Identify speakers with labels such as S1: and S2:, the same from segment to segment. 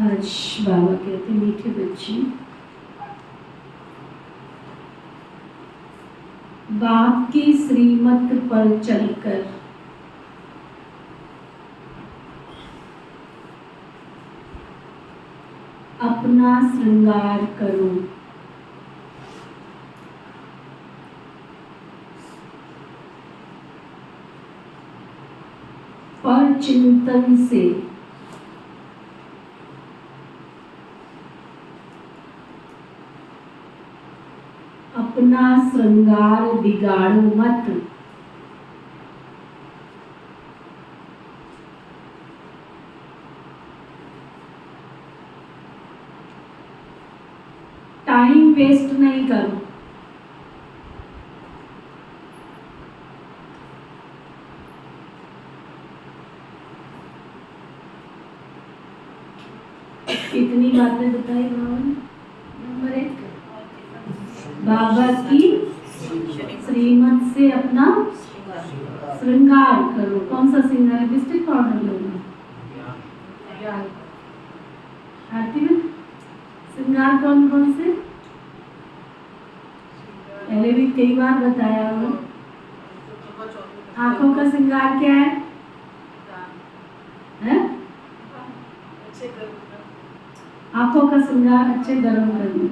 S1: आज बाबा कहते मीठे बच्चे, बाप की श्रीमत पर चलकर अपना श्रृंगार करो। पर चिंतन से अपना श्रृंगार बिगाड़ो मत। टाइम वेस्ट नहीं करो। कितनी बातें बताई बाबा ने? नंबर 1, बाबा की श्रीमत से अपना श्रृंगार करो। कौन सा श्रृंगार? लिपस्टिक पाउडर लोगे? आरती में श्रृंगार कौन कौन से? पहले भी कई बार बताया होगा। आंखों का श्रृंगार क्या है? आंखों का श्रृंगार अच्छे गर्म करना।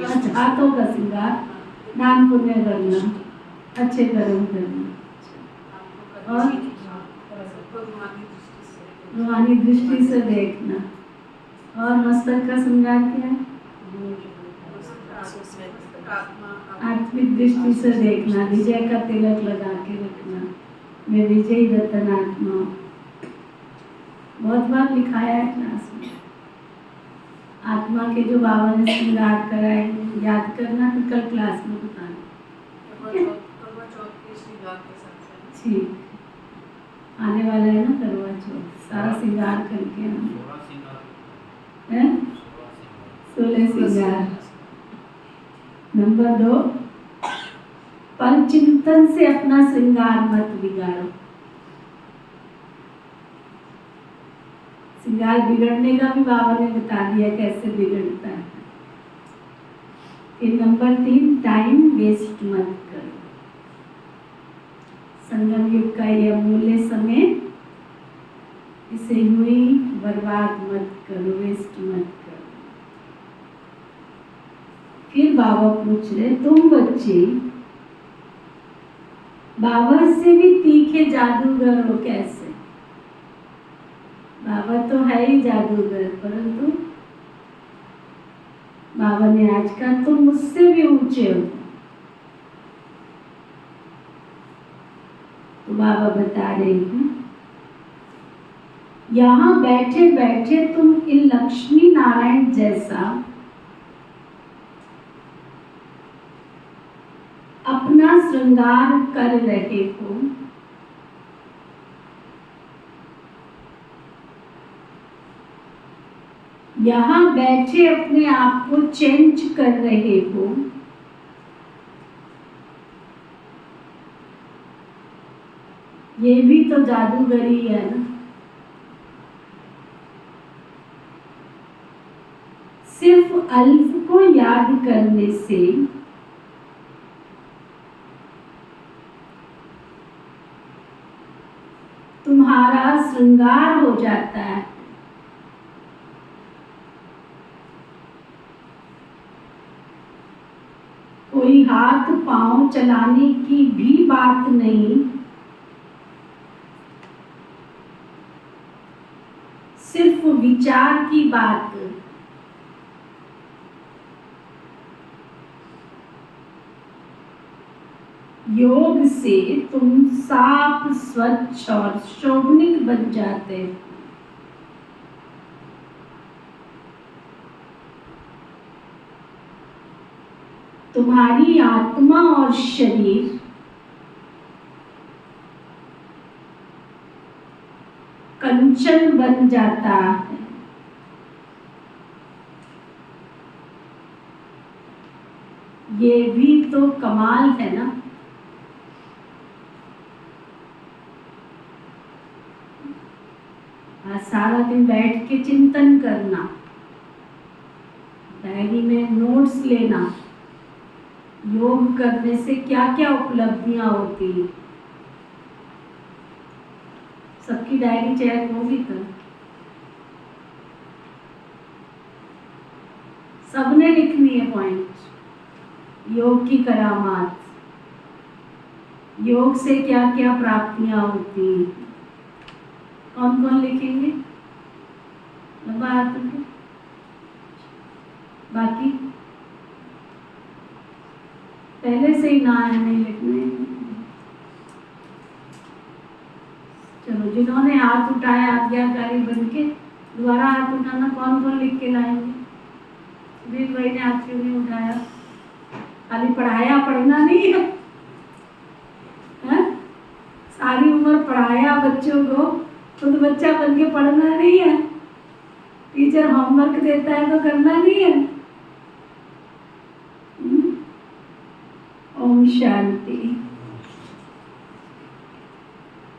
S1: अच्छा, हाथों का श्रृंगार दान पुण्य करना, अच्छे कर्म करना। और रूहानी दृष्टि से देखना। और मस्तक का श्रृंगार क्या है? आत्मिक दृष्टि से देखना, विजय का तिलक लगा के रखना, मैं विजयी रतन आत्मा। बहुत बार लिखाया है क्लास में। आत्मा के जो बाबा ने श्रृंगार कराए, याद करना, फिर कल क्लास में बताना। ठीक, आने वाला है ना करवा चौथ, सारा श्रृंगार करके आना। 16 श्रृंगार। नंबर 2, पर चिंतन से अपना श्रृंगार मत बिगाड़ो। श्रृंगार बिगड़ने का भी बाबा ने बता दिया कैसे बिगड़ता है। फिर नंबर 3, टाइम वेस्ट मत करो। संगम युग का यह अमूल्य समय, इसे यूं ही बर्बाद मत करो, वेस्ट मत करो। फिर बाबा पूछ रहे, तुम बच्चे बाबा से भी तीखे जादूगर हो कैसे? बाबा तो है ही जादूगर, परंतु बाबा ने आज कहा तुम मुझसे भी ऊंचे हो। तो बाबा बता रहे हैं, यहाँ बैठे बैठे तुम इन लक्ष्मी नारायण जैसा अपना श्रृंगार कर रहे हो। यहाँ बैठे अपने आप को चेंज कर रहे हो। ये भी तो जादूगरी है ना। सिर्फ अल्फ को याद करने से तुम्हारा श्रृंगार हो जाता है। कोई हाथ पांव चलाने की भी बात नहीं, सिर्फ विचार की बात। योग से तुम साफ, स्वच्छ और शोभनिक बन जाते हो। तुम्हारी आत्मा और शरीर कंचन बन जाता है। ये भी तो कमाल है ना। सारा दिन बैठ के चिंतन करना, डायरी में नोट्स लेना, योग करने से क्या क्या उपलब्धियां होती हैं। सबकी डायरी चेक होगी तो सबने लिखनी है पॉइंट। योग की करामात, योग से क्या क्या प्राप्तियां होती हैं। कौन कौन लिखेंगे? बात बाकी पहले से ही ना है, नहीं लिखने। चलो, जिन्होंने हाथ उठाया आज्ञाकारी बन के, दोबारा हाथ उठाना। कौन कौन लिख के लाएंगे? वीर भाई ने हाथ क्यों नहीं उठाया? खाली पढ़ाया, पढ़ना नहीं है, है? सारी उम्र पढ़ाया बच्चों को, खुद बच्चा बन के पढ़ना नहीं है। टीचर होमवर्क देता है तो करना नहीं है। ओम शांति।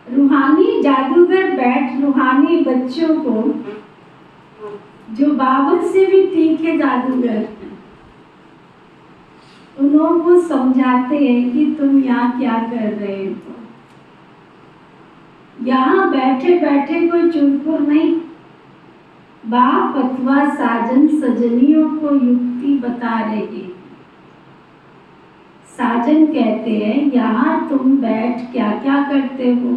S1: रूहानी जादूगर बैठ रूहानी बच्चों को, जो बाबर से भी तीखे जादूगर हैं, उन लोगों को समझाते हैं कि तुम यहाँ क्या कर रहे हो। यहाँ बैठे बैठे कोई चुनपुर नहीं, बाप अथवा साजन सजनियों को युक्ति बता रहे हैं। साजन कहते हैं यहाँ तुम बैठ क्या क्या करते हो।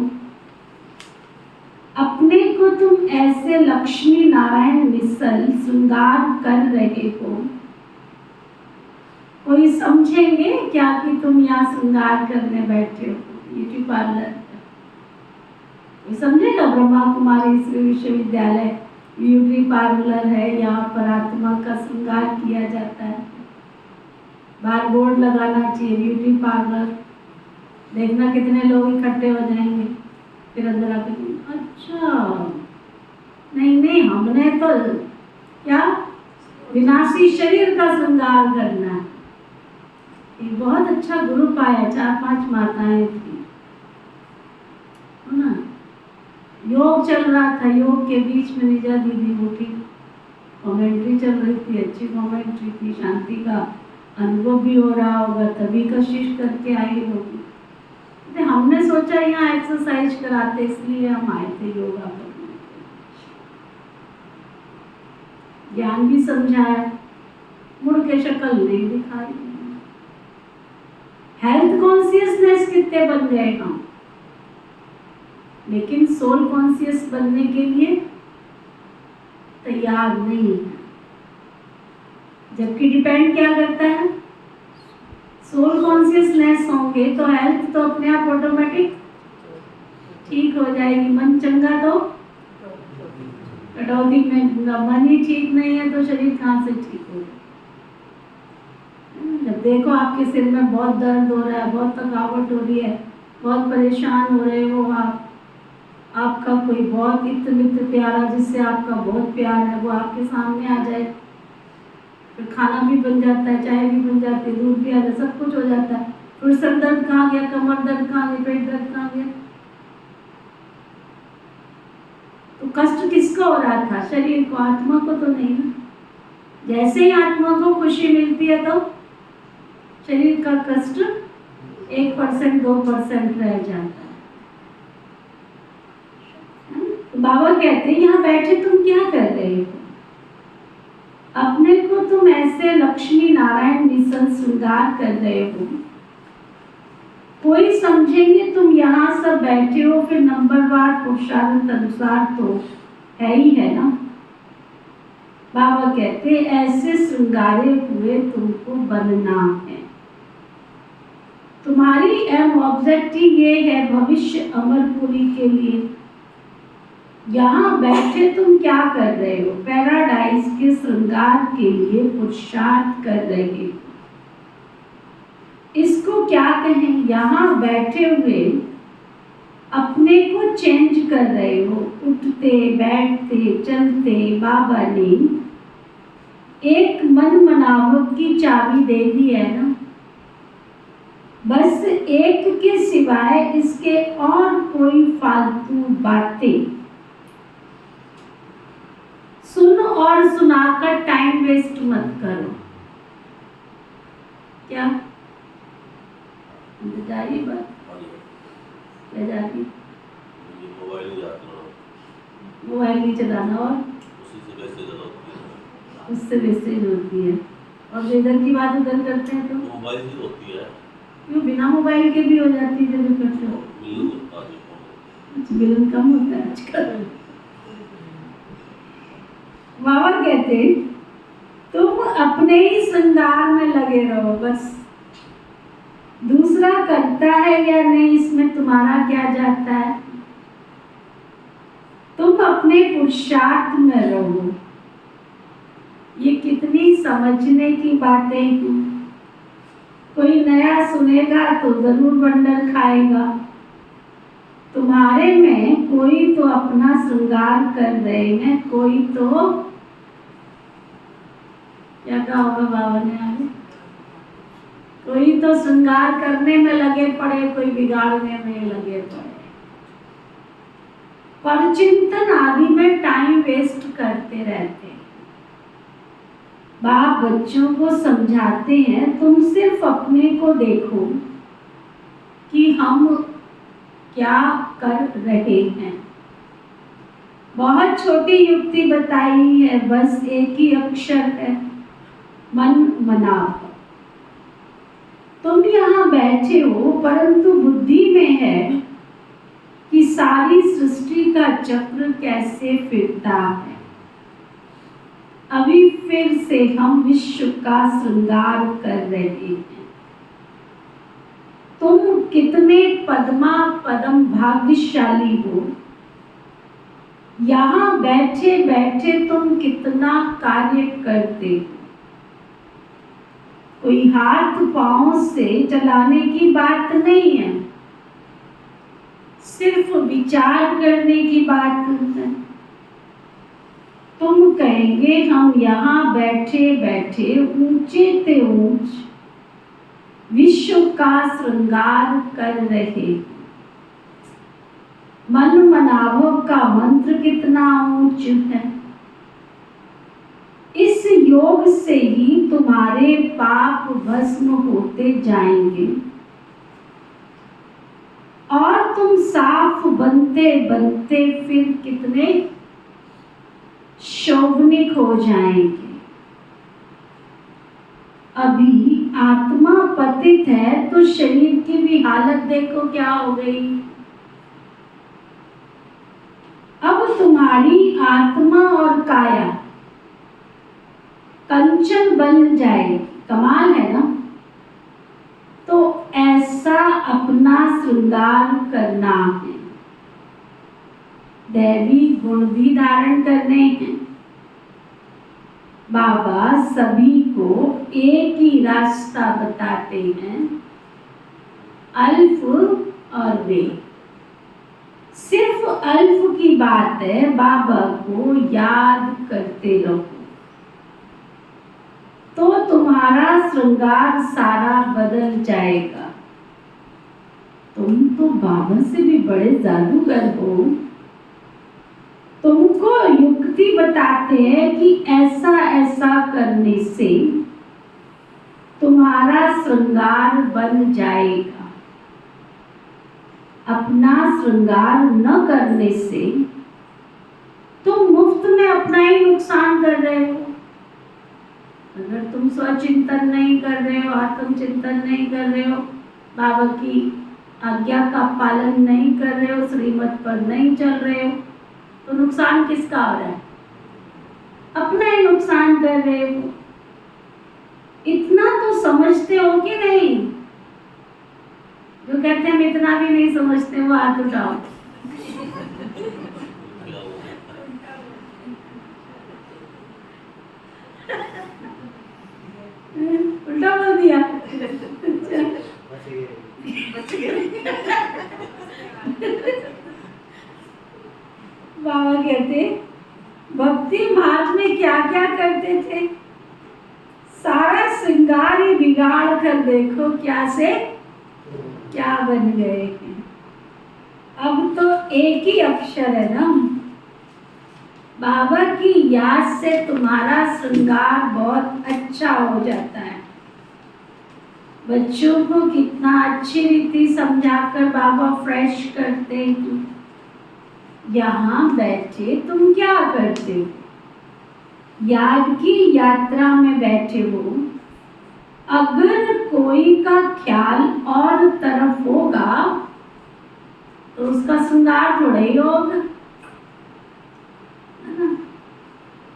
S1: अपने को तुम ऐसे लक्ष्मी नारायण मिसल श्रृंगार कर रहे हो। कोई समझेंगे क्या कि तुम यहाँ श्रृंगार करने बैठे हो, ब्यूटी पार्लर। कोई समझेगा ब्रह्मा कुमारी विश्वविद्यालय ब्यूटी पार्लर है, यहाँ पर आत्मा का श्रृंगार किया जाता है। बाहर बोर्ड लगाना चाहिए ब्यूटी पार्लर, देखना कितने लोग इकट्ठे हो जाएंगे। फिर अंदर आके अच्छा नहीं हमने तो क्या विनाशी शरीर का श्रृंगार करना है। एक बहुत अच्छा ग्रुप आया, 4-5 माताएं थी ना, योग चल रहा था। योग के बीच में निजा दीदी उठी, कमेंट्री चल रही थी, अच्छी कमेंट्री थी, शांति का अनुभव भी हो रहा होगा, तभी कशिश करके आई होगी। तो हमने सोचा यहाँ एक्सरसाइज कराते, इसलिए हम आए थे योगा करने। ज्ञान भी समझाया, मुड़ के शक्ल नहीं दिखाई। हेल्थ कॉन्शियसनेस कितने बन गए हम, लेकिन सोल कॉन्शियस बनने के लिए तैयार नहीं है। जबकि डिपेंड क्या करता है, सोल कॉन्शियसनेस होंगे तो हेल्थ तो अपने आप ऑटोमेटिक ठीक हो जाएगी। मन चंगा तो कटौती में, मन ही ठीक नहीं है तो शरीर कहाँ से ठीक होगा। जब देखो आपके सिर में बहुत दर्द हो रहा है, बहुत थकावट हो रही है, बहुत परेशान हो रहे हो आपका कोई बहुत इष्ट मित्र प्यारा जिससे आपका बहुत प्यार है, वो आपके सामने आ जाए, फिर खाना भी बन जाता है, चाय भी बन जाती है, दूध भी आ जाता है, सब कुछ हो जाता है। फिर सर दर्द कहाँ गया, कमर दर्द कहाँ गया, पेट दर्द कहाँ गया। तो कष्ट किसको हो रहा था? शरीर को, आत्मा को तो नहीं ना। जैसे ही आत्मा को खुशी मिलती है तो शरीर का कष्ट 1% 2% रह जाता है। बाबा कहते हैं यहाँ बैठे तुम क्या कर रहे हो। अपने को तुम ऐसे लक्ष्मी नारायण मिसल श्रृंगार कर रहे हो। कोई समझेंगे तुम यहाँ सब बैठे हो, फिर नंबरवार पुरुषार्थ अनुसार तो है ही है ना। बाबा कहते ऐसे श्रृंगारे हुए तुमको बनना है। तुम्हारी एम ऑब्जेक्टिव ये है भविष्य अमरपुरी के लिए। यहाँ बैठे तुम क्या कर रहे हो? पैराडाइज के श्रृंगार के लिए पुरुषार्थ कर रहे हो। इसको क्या कहें? यहाँ बैठे हुए अपने को चेंज कर रहे हो। उठते बैठते चलते बाबा ने एक मन मनावट की चाबी दे दी है ना। बस एक के सिवाय इसके और कोई फालतू बातें सुनो और सुनाकर टाइम वेस्ट मत करो। क्या जारी बात क्या जारी? मोबाइल नहीं चलाना और उससे मैसेज होती है, और इधर की बात उधर करते हैं तो मोबाइल की होती है। क्यों बिना मोबाइल के भी हो जाती है जब करते हो? बिलन कम होता है आजकल। बाबा कहते तुम अपने ही श्रृंगार में लगे रहो, बस दूसरा करता है या नहीं इसमें तुम्हारा क्या जाता है। तुम अपने पुरुषार्थ में रहो। ये कितनी अपनी समझने की बातें हैं। कोई नया सुनेगा तो जरूर बंडल खाएगा। तुम्हारे में कोई तो अपना श्रृंगार कर रहे हैं, कोई तो क्या कहा होगा बाबा ने आज, कोई तो श्रृंगार करने में लगे पड़े, कोई बिगाड़ने में लगे पड़े, परचिंतन आदि में टाइम वेस्ट करते रहते हैं। बाप बच्चों को समझाते हैं, तुम सिर्फ अपने को देखो कि हम क्या कर रहे हैं। बहुत छोटी युक्ति बताई है, बस एक ही अक्षर है, मन मनाभ। तुम यहाँ बैठे हो, परंतु बुद्धि में है कि सारी सृष्टि का चक्र कैसे फिरता है। अभी फिर से हम विश्व का श्रृंगार कर रहे हैं। तुम कितने पद्मा पदम भाग्यशाली हो। यहाँ बैठे बैठे तुम कितना कार्य करते हो। कोई हाथ पांव से चलाने की बात नहीं है, सिर्फ विचार करने की बात है। तुम कहेंगे हम यहाँ बैठे बैठे ऊंचे ते ऊंच विश्व का श्रृंगार कर रहे। मन मनाभव का मंत्र कितना ऊंच है। इस योग से ही तुम्हारे पाप भस्म होते जाएंगे और तुम साफ बनते बनते फिर कितने शोभनिक हो जाएंगे। अभी आत्मा पतित है तो शरीर की भी हालत देखो क्या हो गई। अब तुम्हारी आत्मा और काया कंचन बन जाएगी, कमाल है ना। तो ऐसा अपना श्रृंगार करना है, दैवी गुण भी धारण करने हैं। बाबा सभी को एक ही रास्ता बताते हैं, अल्फ और वे। सिर्फ अल्फ की बात है, बाबा को याद करते रहो तो तुम्हारा श्रृंगार सारा बदल जाएगा। तुम तो बाबा से भी बड़े जादूगर हो। तुमको युक्ति बताते हैं कि ऐसा ऐसा करने से तुम्हारा श्रृंगार बन जाएगा। अपना श्रृंगार न करने से तुम मुफ्त में अपना ही नुकसान कर रहे हो। अगर तुम स्वचिंतन नहीं कर रहे हो, आत्मचिंतन नहीं कर रहे हो, बाबा की आज्ञा का पालन नहीं कर रहे हो, श्रीमत पर नहीं चल रहे हो, तो नुकसान किसका हो रहा है? अपना ही नुकसान कर रहे हो। इतना तो समझते हो कि नहीं? जो कहते हैं हम इतना भी नहीं समझते, वो हाथ उठाओ। उल्टा बोल दिया। बाबा कहते भक्ति मार्ग में क्या क्या करते थे, सारा श्रृंगार ही बिगाड़ कर देखो क्या से क्या बन गए हैं। अब तो एक ही अक्षर है ना। बाबा की याद से तुम्हारा श्रृंगार बहुत अच्छा हो जाता है। बच्चों को कितना अच्छी रीति समझाकर बाबा फ्रेश करते हैं। यहाँ बैठे तुम क्या करते हो? याद की यात्रा में बैठे हो। अगर कोई का ख्याल और तरफ होगा तो उसका श्रृंगार थोड़ा ही होगा।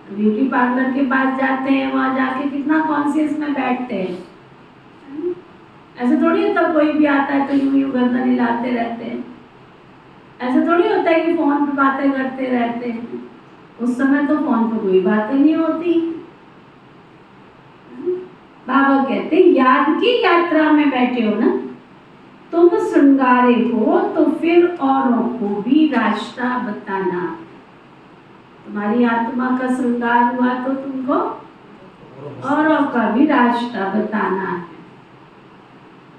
S1: ब्यूटी पार्लर के पास जाते हैं, वहां जाके कितना कॉन्शियस में बैठते हैं। ऐसे थोड़ी होता कोई भी आता है तो यूं गर्दन हिलाते रहते हैं। ऐसा थोड़ी होता है कि फोन पे बातें करते रहते हैं। उस समय तो फोन पे कोई बातें नहीं होती। बाबा कहते याद की यात्रा में बैठे हो ना, तुम श्रृंगारे हो तो फिर औरों को भी रास्ता बताना। तुम्हारी आत्मा का श्रृंगार हुआ तो तुमको औरों का भी रास्ता बताना है।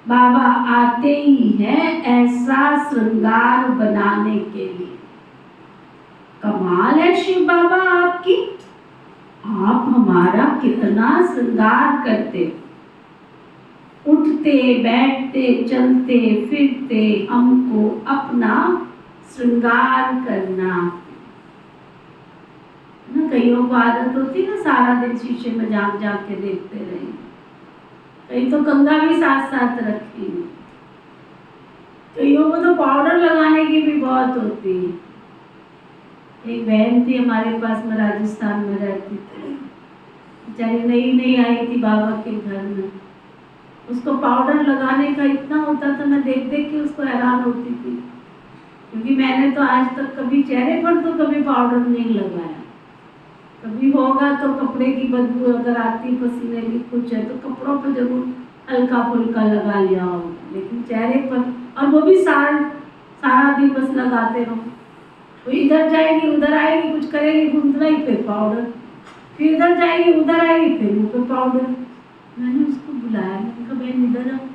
S1: बाबा आते ही है ऐसा श्रृंगार बनाने के लिए। कमाल है शिव बाबा आपकी, आप हमारा कितना श्रृंगार करते, उठते बैठते चलते फिरते हमको अपना श्रृंगार करना ना। कईयों को आदत होती है ना सारा दिन शीशे में झांक झांक के देखते रहे, कई तो कंघा भी साथ साथ रखी, कईयों को तो पाउडर लगाने की भी बहुत होती है। एक बहन थी हमारे पास में, राजस्थान में रहती थी, बेचारी नई नई आई थी बाबा के घर में। उसको पाउडर लगाने का इतना होता था, मैं देख देख के उसको हैरान होती थी, क्योंकि मैंने तो आज तक कभी चेहरे पर तो कभी पाउडर नहीं लगाया। कभी होगा तो कपड़े की बदबू अगर आती पसीने की कुछ है तो कपड़ों पर जरूर हल्का फुल्का लगा लिया होगा, लेकिन चेहरे पर, और वो भी सारा दिन बस लगाते रहो। वो इधर जाएगी उधर आएगी, कुछ करेगी गुंदलाई पे पाउडर, फिर इधर जाएगी उधर आएगी, फिर मुँह पे पाउडर। मैंने उसको बुलाया, मैंने कहा बहन इधर आओ,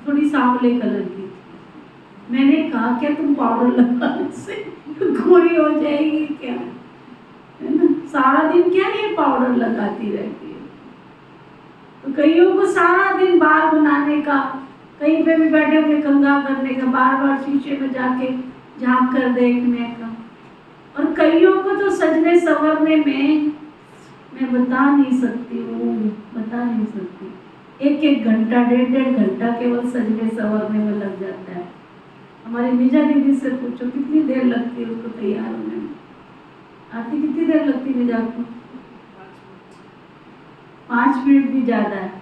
S1: थोड़ी सांवले कलर की। मैंने कहा क्या तुम पाउडर लगाने से गोरी हो जाएगी क्या, है ना? सारा दिन क्या ये पाउडर लगाती रहती है। तो कईयों को सारा दिन बाल बनाने का, कहीं पे भी बैठे हुए कंघा करने का, बार बार शीशे में जाके झांक कर देखने का, और कईयों को तो सजने संवरने में मैं बता नहीं सकती हूँ, बता नहीं सकती। एक एक घंटा डेढ़ डेढ़ घंटा केवल सजने संवरने में लग जाता है। हमारी मीजा दीदी से पूछो कितनी देर लगती है उसको तैयार होने में। आपकी कितनी देर लगती है मीजा को? 5 मिनट भी ज्यादा है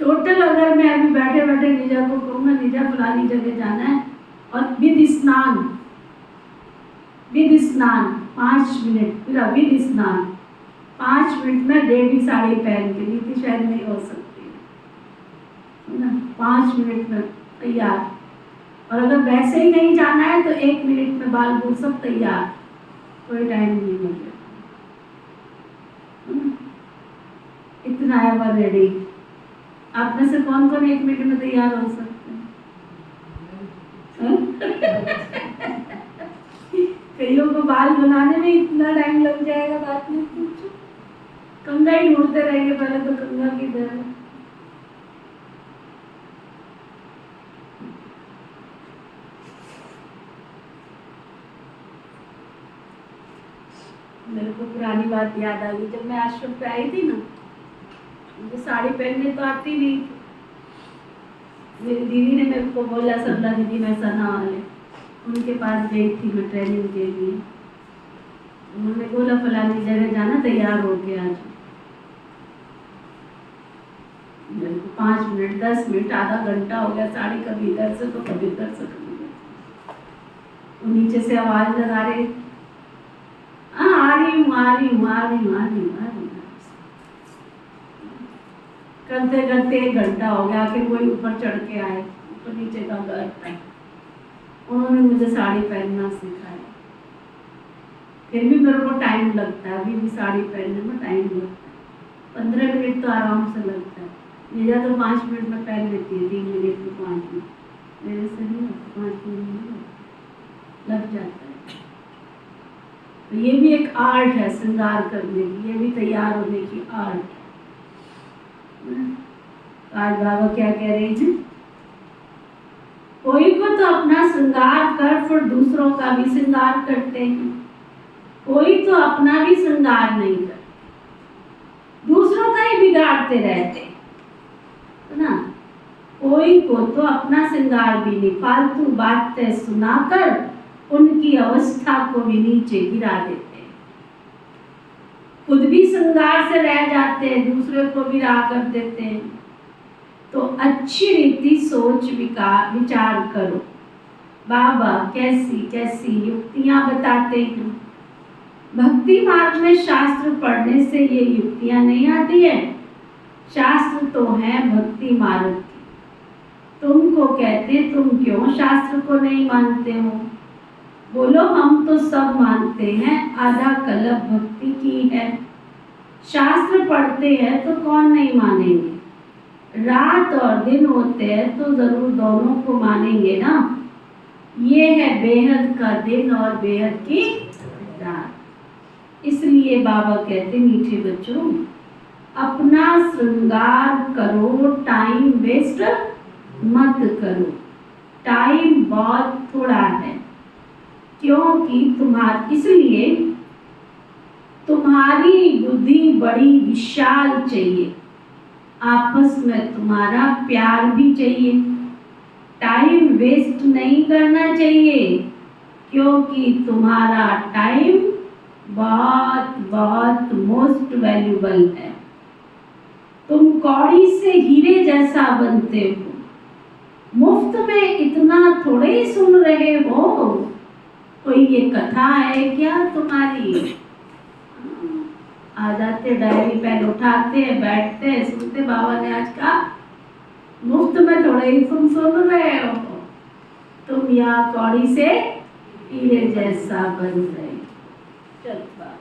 S1: टोटल। अगर मैं अभी बैठे बैठे नीजा को कहूँगा नीजा फलानी जगह जाना है और विद स्नान 5 मिनट, फिर विद स्नान 5 मिनट में रेडी साड़ी पहन के, नहीं थी शायद नहीं हो सकती है ना, 5 मिनट में तैयार। और अगर वैसे ही नहीं जाना है तो 1 मिनट में बाल बूल सब तैयार, कोई टाइम नहीं लगेगा। इतना है वो रेडी। आप में से कौन कौन 1 मिनट में तैयार हो सकते हैं? कईयों को बाल बनाने में इतना टाइम लग जाएगा, बात नहीं पूछो। कंघा ही ढूंढते रहेंगे, पहले तो कंघा किधर है। मेरे को पुरानी बात याद आ गई, जब मैं आश्रम पे आई थी ना, मुझे साड़ी पहनने तो आती नहीं। मेरी दीदी ने मेरे को बोला, सरला दीदी महसाना वाले, उनके पास गई थी मैं ट्रेनिंग के लिए। उन्होंने बोला फलानी जगह जाना, तैयार हो के आ जाओ। मेरे को 5 मिनट 10 मिनट आधा घंटा हो गया, साड़ी कभी इधर से तो कभी इधर से, कभी वो नीचे से आवाज लगा रहे, आ रही हूँ। करते करते 1 घंटा हो गया, आखिर कोई ऊपर चढ़ के आए, ऊपर नीचे का घर था, उन्होंने मुझे साड़ी पहनना सिखाया। फिर भी मेरे को टाइम लगता है, अभी भी साड़ी पहनने में टाइम लगता है। 15 मिनट तो आराम से लगता है। मेरा तो 5 मिनट में पहन लेती है, 3 मिनट में 5 मिनट, मेरे से नहीं लगता, 5 मिनट लग जाता है। तो ये भी एक आर्ट है श्रृंगार करने की, ये भी तैयार होने की आर्ट है। आज बाबा क्या कह रहे हैं? कोई को तो अपना श्रृंगार कर फिर दूसरों का भी श्रृंगार करते हैं, कोई तो अपना भी श्रृंगार नहीं करते, दूसरों का ही बिगाड़ते रहते है ना। कोई को तो अपना श्रृंगार भी नहीं, फालतू बातें सुनाकर उनकी अवस्था को भी नीचे गिरा देते हैं। खुद भी श्रृंगार से रह जाते हैं, दूसरे को भी राह कर देते हैं। तो अच्छी रीति सोच विचार करो। बाबा कैसी कैसी युक्तियां बताते हैं, भक्ति मार्ग में शास्त्र पढ़ने से ये युक्तियां नहीं आती है। शास्त्र तो है भक्ति मार्ग की। तुमको कहते तुम क्यों शास्त्र को नहीं मानते हो? बोलो हम तो सब मानते हैं, आधा कल्प भक्ति की है। शास्त्र पढ़ते हैं तो कौन नहीं मानेंगे? रात और दिन होते हैं तो जरूर दोनों को मानेंगे ना। ये है बेहद का दिन और बेहद की रात। इसलिए बाबा कहते मीठे बच्चों, अपना श्रृंगार करो, टाइम वेस्ट मत करो। टाइम बहुत थोड़ा है, क्योंकि इसलिए तुम्हारी बुद्धि बड़ी विशाल चाहिए। आपस में तुम्हारा प्यार भी चाहिए। टाइम वेस्ट नहीं करना चाहिए, क्योंकि तुम्हारा टाइम बहुत बहुत मोस्ट वैल्यूबल है। तुम कौड़ी से हीरे जैसा बनते हो। मुफ्त में इतना थोड़े ही सुन रहे हो। कोई ये कथा है क्या तुम्हारी? आ जाते, डायरी पेन उठाते हैं, बैठते हैं, सुनते बाबा ने आज का। मुफ्त में थोड़े ही तुम सुन रहे हो। तुम यहाँ कौड़ी से हीरे जैसा बन रहे। चल बाबा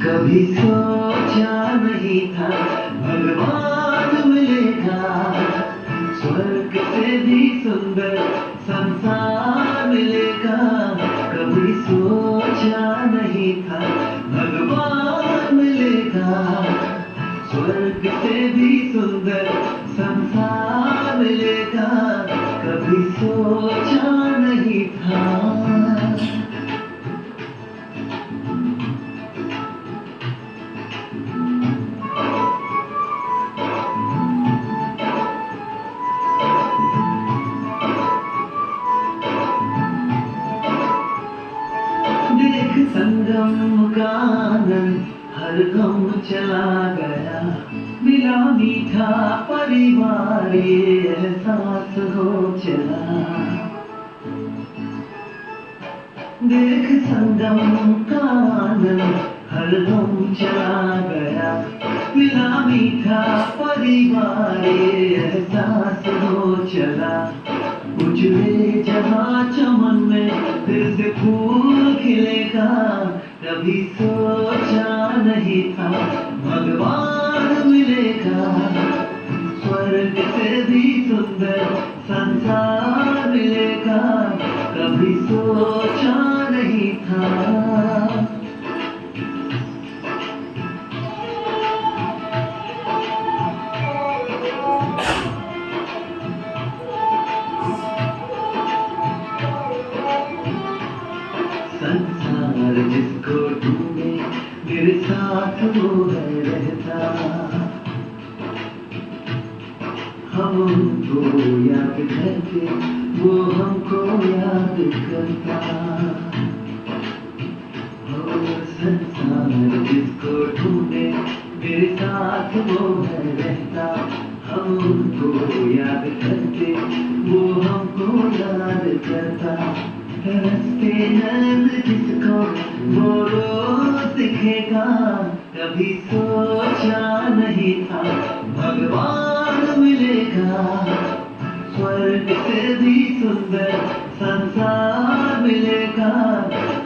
S2: कभी सोचा नहीं था भगवान मिलेगा, स्वर्ग से भी सुंदर संसार मिलेगा। कभी सोचा नहीं था भगवान मिलेगा, स्वर्ग से भी सुंदर संसार मिलेगा। कभी सोचा नहीं था। देख संगम का आनंद हर गम चला गया, मिला मीठा परिवार ये एहसास हो चला। देख संगम का आनंद हर गम चला गया, मिला मीठा परिवार ये एहसास हो चला। उजड़े जहाँ चमन में फिर से फूल खिलेगा, कभी सोचा नहीं था भगवान मिलेगा, स्वर्ग से भी सुंदर संसार मिलेगा। कभी सोचा नहीं था। संसार जिसको ढूंढे मेरे साथ वो है रहता, हम उनको याद करते वो हमको याद करता। और संसार जिसको ढूंढे मेरे साथ वो है रहता, हम उनको याद करते वो हमको याद करता। तरसते नैन जिसको वो रोज दिखेगा, कभी सोचा नहीं था भगवान मिलेगा, स्वर्ग से भी सुंदर संसार मिलेगा।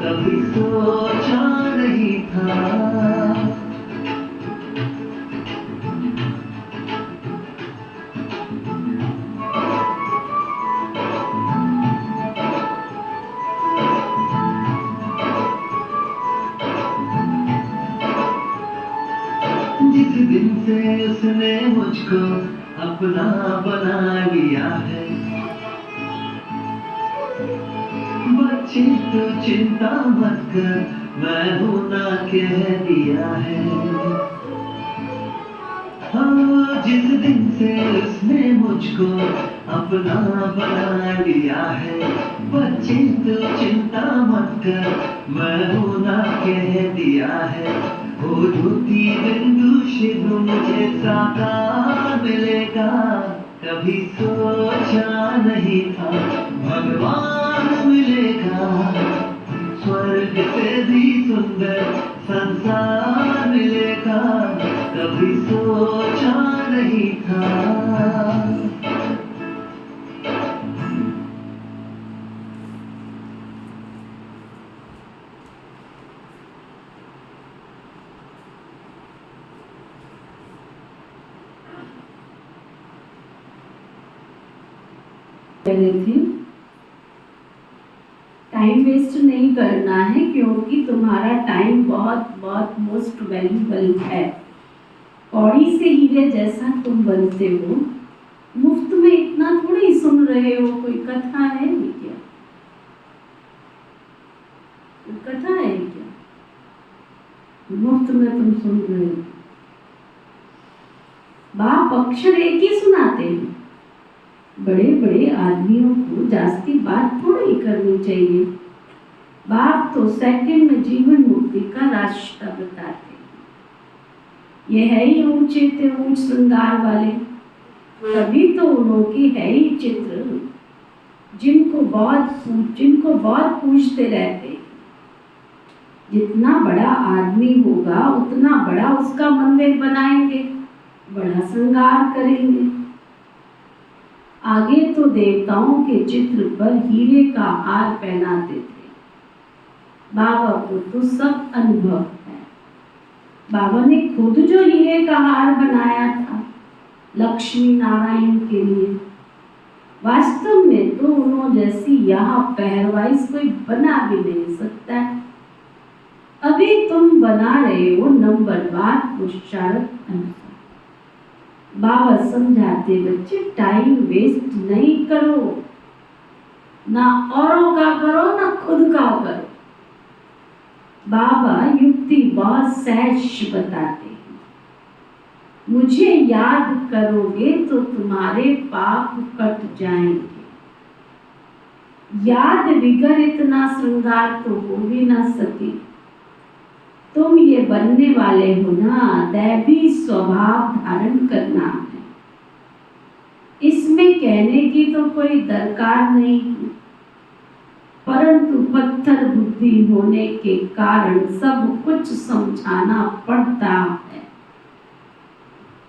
S2: कभी सोचा नहीं था। जिस दिन से उसने मुझको अपना बना लिया है, बच्चे तो चिंता मत कर मैं हूं ना कह दिया है। हाँ, जिस दिन से उसने मुझको अपना बना लिया है, बच्चे तो चिंता मत कर मैं हूं ना कह दिया है। वो ज्योति बिंदु शिव मुझे साकार मिलेगा, कभी सोचा नहीं था भगवान मिलेगा, स्वर्ग से भी सुंदर संसार मिलेगा। कभी सोचा नहीं था।
S1: पहले थे टाइम वेस्ट नहीं करना है, क्योंकि तुम्हारा टाइम बहुत बहुत मोस्ट वैल्यूबल है। कौड़ी से हीरे जैसा तुम बनते हो, मुफ्त में इतना थोड़ी सुन रहे हो। कोई कथा है क्या? कोई कथा है क्या मुफ्त में तुम सुन रहे हो? बाप अक्षर एक ही सुनाते हैं। बड़े बड़े आदमियों को जास्ती बात थोड़ी करनी चाहिए। बाप तो सेकंड में जीवन मुक्ति का रास्ता बताते हैं। ये है ही ऊंचे थे ऊंच श्रृंगार वाले, तभी तो उनकी है ही चित्र जिनको बहुत पूछते रहते। जितना बड़ा आदमी होगा उतना बड़ा उसका मंदिर बनाएंगे, बड़ा श्रृंगार करेंगे। आगे तो देवताओं के चित्र पर हीरे का हार पहनाते थे। बाबा को तो सब अनुभव है। बाबा ने खुद जो हीरे का हार बनाया था लक्ष्मी नारायण के लिए, वास्तव में तो उन्होंने जैसी यहाँ पहरवाइज कोई बना भी नहीं सकता है। अभी तुम बना रहे हो नंबरवार पुरुषार्थ अनुसार। बाबा समझाते बच्चे टाइम वेस्ट नहीं करो, ना औरों का करो ना खुद का करो। बाबा युक्ति बहुत सहज बताते हैं। मुझे याद करोगे तो तुम्हारे पाप कट जाएंगे। याद बिगर इतना श्रृंगार तो हो भी ना सके। तुम ये बनने वाले हो ना, दैवी स्वभाव धारण करना है। इसमें कहने की तो कोई दरकार नहीं है, परंतु पत्थर बुद्धि होने के कारण सब कुछ समझाना पड़ता है।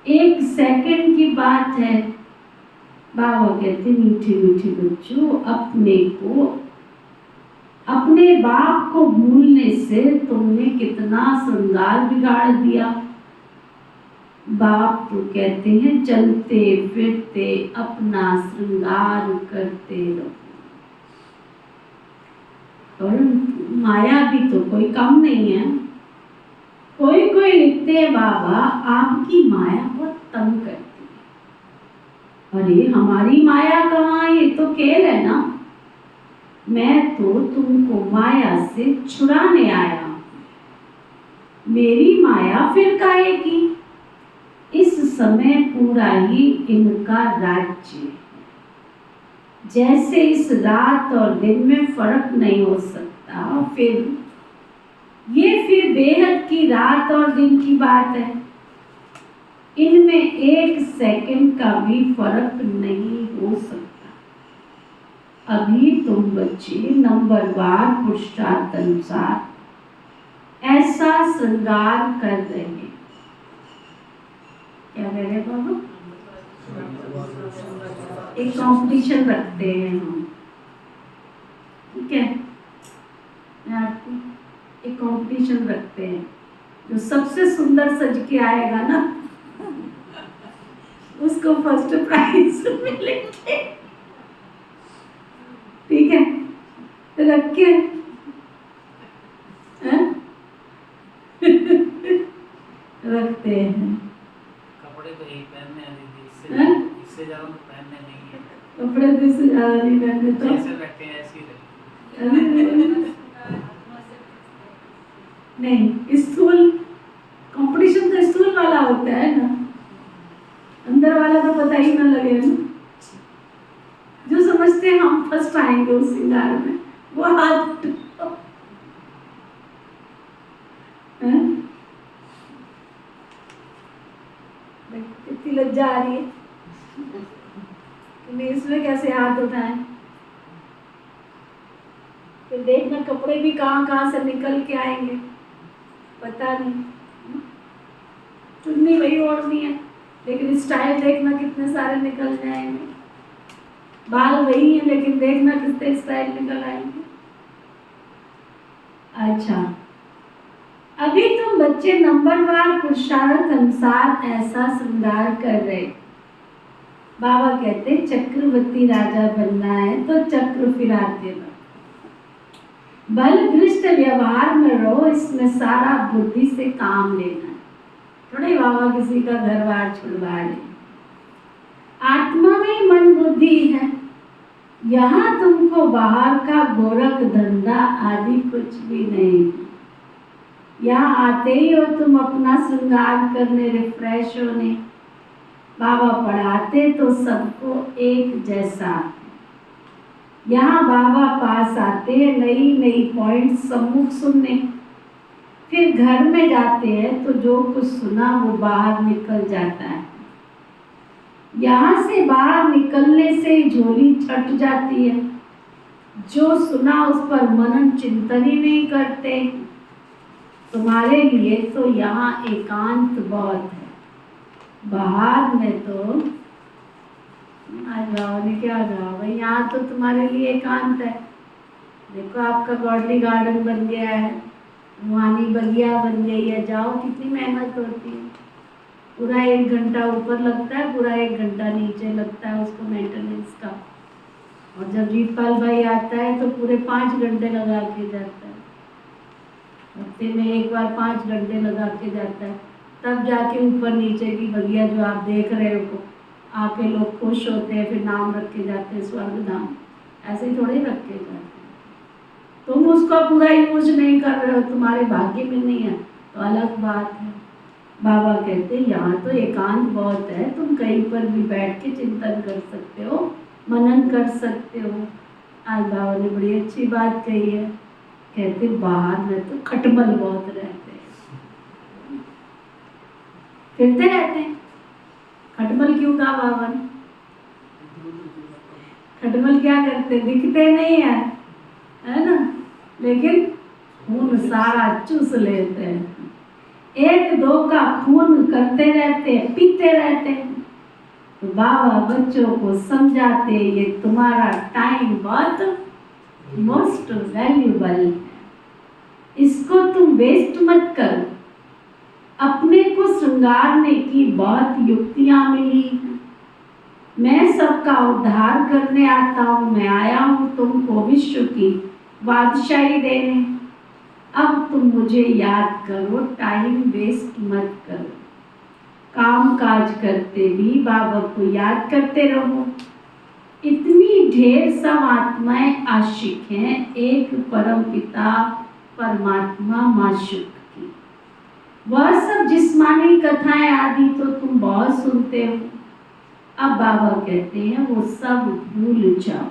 S1: एक सेकंड की बात है। बाबा कहते मीठे मीठे बच्चों, अपने बाप को भूलने से तुमने कितना श्रृंगार बिगाड़ दिया। बाप तो कहते हैं चलते फिरते अपना श्रृंगार करते रहो, परंतु माया भी तो कोई कम नहीं है। कोई कोई लिखते हैं बाबा आपकी माया बहुत तंग करती है। अरे हमारी माया कहाँ, ये तो खेल है ना। मैं तो तुमको माया से छुड़ाने आया हूं। मेरी माया फिर काहे की? इस समय पूरा ही इनका राज्य है। जैसे इस रात और दिन में फर्क नहीं हो सकता, फिर बेहद की रात और दिन की बात है। इनमें एक सेकंड का भी फर्क नहीं हो सकता। अभी तुम बच्चे नंबरवार पुरुषार्थ अनुसार ऐसा श्रृंगार कर रहे हैं। क्या कह रहे बाबा? एक कंपटीशन रखते हैं हम, ठीक है? एक कंपटीशन रखते हैं, जो सबसे सुंदर सज के आएगा ना उसको फर्स्ट प्राइज मिलेंगे, ठीक है? रख के रखते हैं।
S3: कपड़े तो यही पहनने हैं, इससे ज्यादा तो पहनने नहीं है।
S1: कपड़े तो इससे ज्यादा नहीं पहनने, तो
S3: जैसे रखते हैं ऐसे ही रखते।
S1: नहीं, स्थूल कंपटीशन तो स्थूल वाला होता है ना, अंदर वाला तो पता ही ना लगे ना। जो समझते हैं हम फर्स्ट आएंगे उस श्रृंगार में, वो हाथ कितनी लज्जा आ रही है कि इसमें कैसे हाथ उठाएं। फिर देखना कपड़े भी कहाँ कहाँ से निकल के आएंगे, पता नहीं। चुन्नी वही ओढ़नी है, लेकिन स्टाइल देखना कितने सारे निकल जाएंगे। बाल वही है, लेकिन देखना कितने स्टाइल निकल आएंगे। अच्छा, अभी तुम बच्चे नंबरवार पुरुषार्थ अनुसार ऐसा श्रृंगार कर रहे। बाबा कहते चक्रवर्ती राजा बनना है तो चक्र फिराते रहो, बलग्रस्त व्यवहार में रहो, इसमें सारा बुद्धि से काम लेना है। थोड़े बाबा किसी का घर बार छुड़वा ले। आत्मा में मन बुद्धि है। यहाँ तुमको बाहर का गोरख धंधा आदि कुछ भी नहीं। यहाँ आते ही हो तुम अपना श्रृंगार करने, रिफ्रेश होने। बाबा पढ़ाते तो सबको एक जैसा। यहाँ बाबा पास आते हैं नई नई पॉइंट सम्मुख सुनने, फिर घर में जाते हैं तो जो कुछ सुना वो बाहर निकल जाता है। यहाँ से बाहर निकलने से ही झोली छट जाती है। जो सुना उस पर मनन चिंतन ही नहीं करते। तुम्हारे लिए तो यहाँ एकांत बहुत है, बाहर में तो आ जाओ लेके आ जाओ भाई, यहाँ तो तुम्हारे लिए एकांत है। देखो आपका गॉडली गार्डन बन गया है, रूहानी बगिया बन गई है, जाओ कितनी मेहनत होती है। पूरा 1 घंटा ऊपर लगता है, पूरा 1 घंटा नीचे लगता है उसको मेंटेनेंस का। और जब जीतपाल भाई आता है तो पूरे 5 घंटे लगा के जाता है, हफ्ते में एक बार 5 घंटे लगा के जाता है, तब जाके ऊपर नीचे की बगिया जो आप देख रहे हो आके लोग खुश होते हैं, फिर नाम रख के जाते हैं स्वर्ग धाम। ऐसे ही थोड़े रख के जाते हैं। तुम उसका पूरा यूज नहीं कर रहे हो, तुम्हारे भाग्य में नहीं है तो अलग बात है। बाबा कहते हैं यहाँ तो एकांत बहुत है, तुम कहीं पर भी बैठ के चिंतन कर सकते हो, मनन कर सकते हो। आज बाबा ने बड़ी अच्छी बात कही है, कहते बाहर में तो खटमल बहुत रहते हैं, फिरते रहते हैं। खटमल क्यों कहा बाबा ने? खटमल क्या करते, दिखते नहीं है ना, लेकिन खून सारा चूस लेते हैं। 1-2 का खून करते रहते हैं, पीते रहते हैं। तो बाबा बच्चों को समझाते, ये तुम्हारा टाइम बहुत मोस्ट वैल्यूबल है, इसको तुम वेस्ट मत करो। अपने को श्रृंगारने की बहुत युक्तियां मिली हैं। मैं सबका उद्धार करने आता हूँ, मैं आया हूँ तुमको विश्व की बादशाही देने। अब तुम मुझे याद करो, टाइम वेस्ट मत करो। काम काज करते भी बाबा को याद करते रहो। इतनी ढेर सब आत्माएं आशिक हैं एक परम पिता परमात्मा माशूक की। वह सब जिस्मानी कथाएं आदि तो तुम बहुत सुनते हो। अब बाबा कहते हैं वो सब भूल जाओ।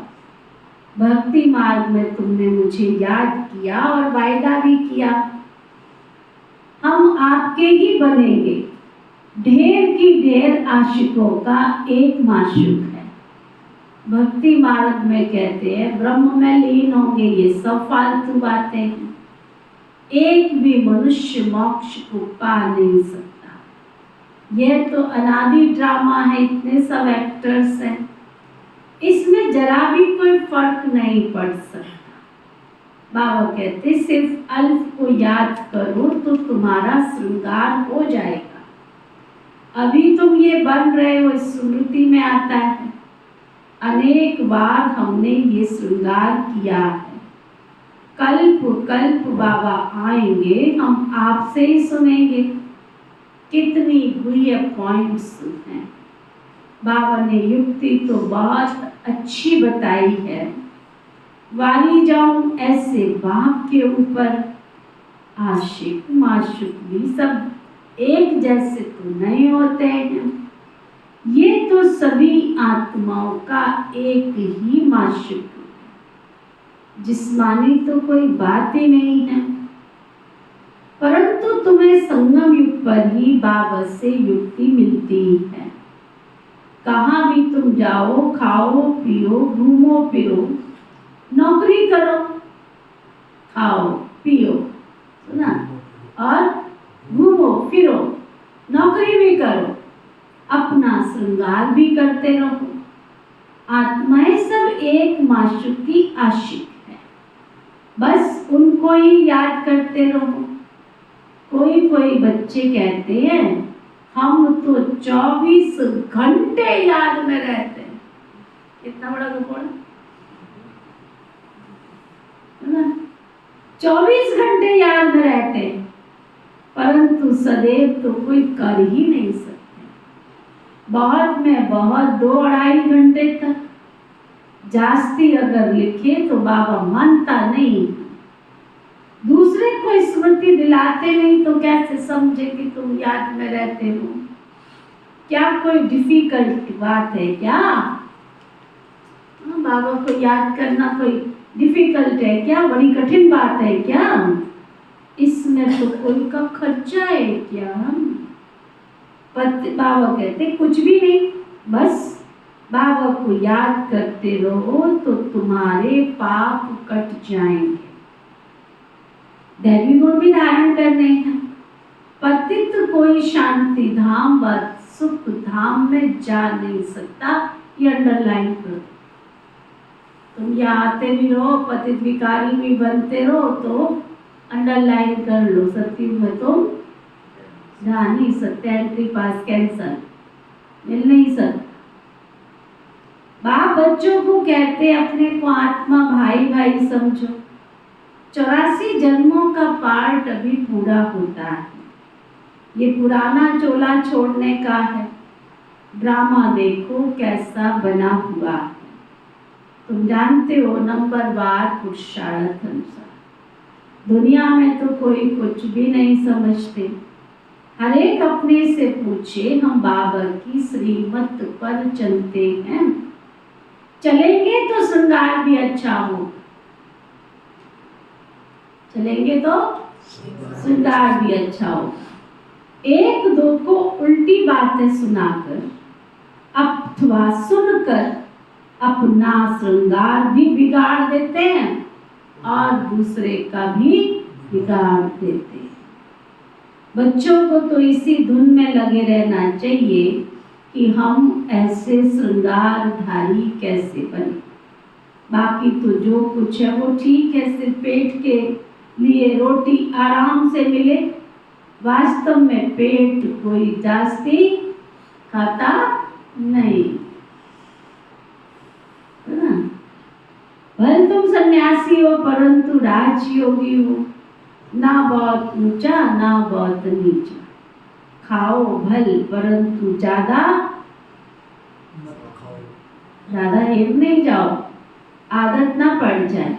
S1: भक्ति मार्ग में तुमने मुझे याद किया और वायदा भी किया, हम आपके ही बनेंगे। ढेर की ढेर आशिकों का एक माशूक है। भक्ति मार्ग में कहते हैं ब्रह्म में लीन होंगे, ये सब फालतू बातें हैं। एक भी मनुष्य मोक्ष को पा नहीं सकता। यह तो अनादि ड्रामा है, इतने सब एक्टर्स हैं, इसमें जरा भी कोई फर्क नहीं पड़ सकता। बाबा कहते सिर्फ अल्प को याद करो तो तुम्हारा श्रृंगार हो जाएगा। अभी तुम ये बन रहे हो, इस स्मृति में आता है अनेक बार हमने ये श्रृंगार किया है। कल्प कल्प बाबा आएंगे, हम आपसे ही सुनेंगे। कितनी गुह्य पॉइंट्स हैं। बाबा ने युक्ति तो बहुत अच्छी बताई है। वाली जाऊं ऐसे बाप के ऊपर, आशिक माशूक भी सब एक जैसे तो नहीं होते हैं। ये तो सभी आत्माओं का एक ही माशूक है, जिस्मानी तो कोई बात ही नहीं है। परंतु तुम्हें संगम युग पर ही बाबा से युक्ति मिलती है। कहाँ भी तुम जाओ, खाओ पियो, घूमो फिरो, नौकरी करो, खाओ पियो, सुना, और घूमो फिरो, नौकरी भी करो, अपना श्रृंगार भी करते रहो। आत्माएं सब एक माशूक की आशिक है, बस उनको ही याद करते रहो। कोई कोई बच्चे कहते हैं हम तो 24 घंटे याद में रहते हैं। कितना बड़ा रिकॉर्ड है ना, 24 घंटे याद में रहते हैं, परंतु सदैव तो कोई कर ही नहीं सकते। बहुत में बहुत 2-2.5 घंटे तक, जास्ती अगर लिखे तो बाबा मानता नहीं। दूसरे को स्मृति दिलाते नहीं तो कैसे समझे कि तुम याद में रहते हो? क्या कोई डिफिकल्ट बात है क्या? बाबा को याद करना कोई डिफिकल्ट है क्या? बड़ी कठिन बात है क्या? इसमें तो कोई का खर्चा है क्या? बाबा कहते कुछ भी नहीं, बस बाबा को याद करते रहो तो तुम्हारे पाप कट जाएंगे। दैवी गुण भी धारण करने हैं। पतित कोई शांति धाम व सुख धाम में जा नहीं सकता, ये अंडरलाइन करो। तुम यहाँ आते भी रहो, पतित विकारी भी बनते रहो तो अंडरलाइन कर लो, सतयुग में तुम जा नहीं सकते, एंट्री पास कैंसल, मिल नहीं सकता। बाप बच्चों को कहते अपने को आत्मा भाई भाई समझो। 84 जन्मों का पार्ट अभी पूरा होता है। ये पुराना चोला छोड़ने का है। ड्रामा देखो कैसा बना हुआ है। तुम जानते हो नंबरवार पुरुषार्थ अनुसार। दुनिया में तो कोई कुछ भी नहीं समझते। हर एक अपने से पूछे, हम बाबा की श्रीमत पर चलते हैं, चलेंगे तो श्रृंगार भी अच्छा हो, चलेंगे तो श्रृंगार भी अच्छा हो। एक दो को उल्टी बातें सुनाकर अथवा सुनकर अपना श्रृंगार भी बिगाड़ देते हैं और दूसरे का भी बिगाड़ देते हैं। बच्चों को तो इसी धुन में लगे रहना चाहिए कि हम ऐसे श्रृंगारधारी कैसे बने। बाकी तो जो कुछ है वो ठीक है, सिर्फ पेट के लिए रोटी आराम से मिले। वास्तव में पेट कोई जास्ती खाता नहीं, है ना। भले तुम सन्यासी हो परंतु राजयोगी हो, ना बहुत ऊंचा ना बहुत नीचा। खाओ भल परंतु ज्यादा हिर नहीं जाओ, आदत ना पड़ जाए।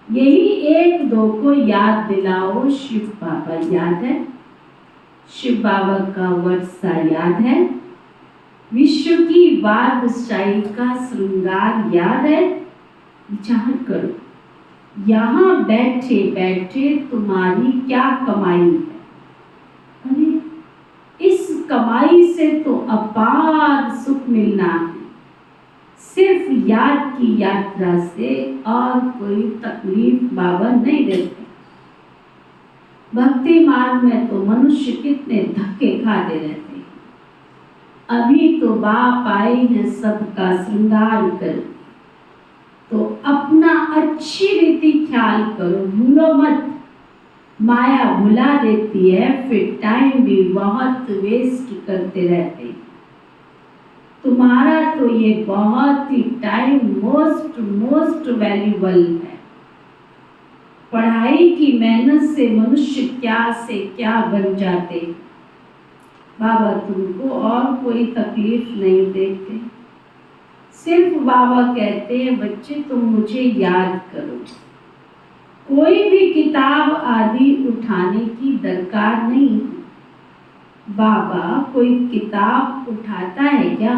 S1: यही एक दो को याद दिलाओ। शिव बाबा याद है, शिव बाबा का वर्षा याद है, विश्व की बादशाही का श्रृंगार याद है। विचार करो, यहाँ बैठे बैठे तुम्हारी क्या कमाई है? अरे इस कमाई से तो अपार सुख मिलना है। सिर्फ याद की यात्रा से और कोई तकलीफ बाबा नहीं देते। भक्ति मार्ग में तो मनुष्य कितने धक्के खाते रहते हैं। अभी तो बाप आए हैं सबका श्रृंगार कर, तो अपना अच्छी रीति ख्याल करो, भूलो मत। माया भुला देती है, फिर टाइम भी बहुत वेस्ट करते रहते हैं। तुम्हारा तो ये बहुत ही टाइम मोस्ट वैल्यूबल है। पढ़ाई की मेहनत से मनुष्य क्या से क्या बन जाते। बाबा तुमको और कोई तकलीफ नहीं देते। सिर्फ बाबा कहते हैं बच्चे तुम मुझे याद करो। कोई भी किताब आदि उठाने की दरकार नहीं है। बाबा कोई किताब उठाता है क्या?